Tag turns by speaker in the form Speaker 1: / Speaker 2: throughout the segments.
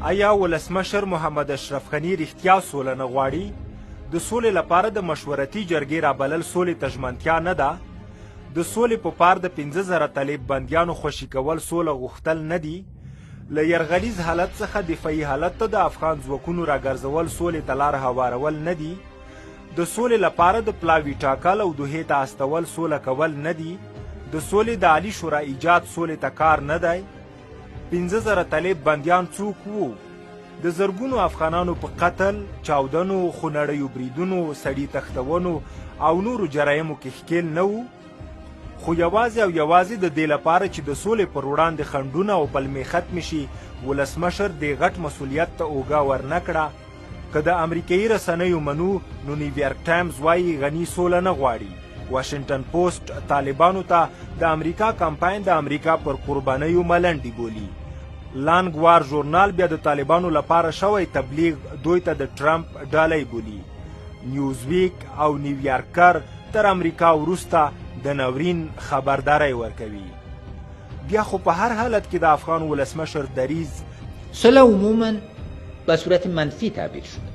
Speaker 1: آیا ولسمشر محمد اشرف غني رښتیا سوله نه غواړي؟ د سولې لپاره د مشورتي جرګې رابلل سولې ته ژمنتیا نه ده؟ د سولې په پار د 15,000 طالب بندیانو خوشي کول سوله غوښتل نه دي؟ له یرغلیز حالت څخه دفاعي حالت ته د افغان ځواکونو راګرځول سولې ته لار هوارول نه دي؟ د سولې لپاره د پلاوي ټاکل او دوحې ته استول سوله کول نه دي؟ د سولې د عالی شورا ایجاد سولې ته کار نه دی؟ 15,000 طالب بندیان څوک وو؟ د زرګونو افغانانو په قتل، چاودنو، خونړیو بریدونو، سړي تښتونو او نورو جرایمو کې ښکیل نه وو؟ خو یوازې او یوازې د دې لپاره چې د سولې پر وړاندې خنډونه او پلمې ختمې شي ولسمشر دې غټ مسؤلیت ته اوږه ورنه کړه. که د امریکایي رسنیو منو نو نیویارک ټایمز وایي غني سوله نه غواړي. واشنګټن پوسټ طالبانو ته د امریکا کمپاین د امریکا پر قربانیو ملنډې بولي. لانګ وار ژورنال بیا د طالبانو لپاره شوی تبلیغ دوی ته د ټرمپ ډالۍ بولي. نیوزویک او نیویارکر تر امریکا وروسته د ناورین خبرداری ورکوي. بیا خو په هر حالت کې د افغان ولسمشر دریځ
Speaker 2: صلح عموما به صورت منفی تعبیر شده.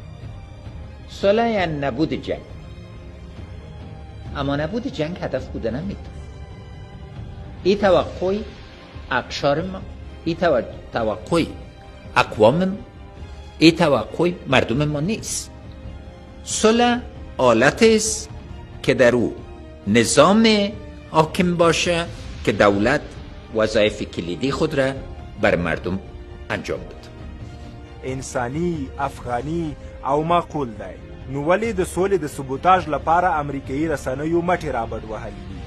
Speaker 2: صلح یعنی نبود جنگ، اما نبود جنگ هدف بوده نمیتونه. این توقع اقشار ما، این توقع اقوام ما، این توقع مردم ما نیست. صلح آلت است که در او نظام حاکم باشه که دولت وظایف کلیدی خود را بر مردم انجام بده.
Speaker 1: انسانی، افغانی او معقول دی. نو ولې د سولې د سبوتاژ لپاره امریکایي رسنیو مټې رابډ وهلي دي؟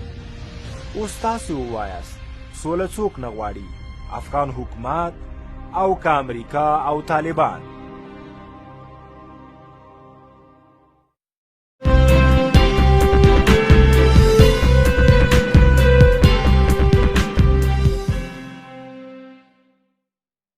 Speaker 1: اوس تاسې ووایاست سوله څوک نه غواړي؟ افغان حکومت او که امریکا او طالبان؟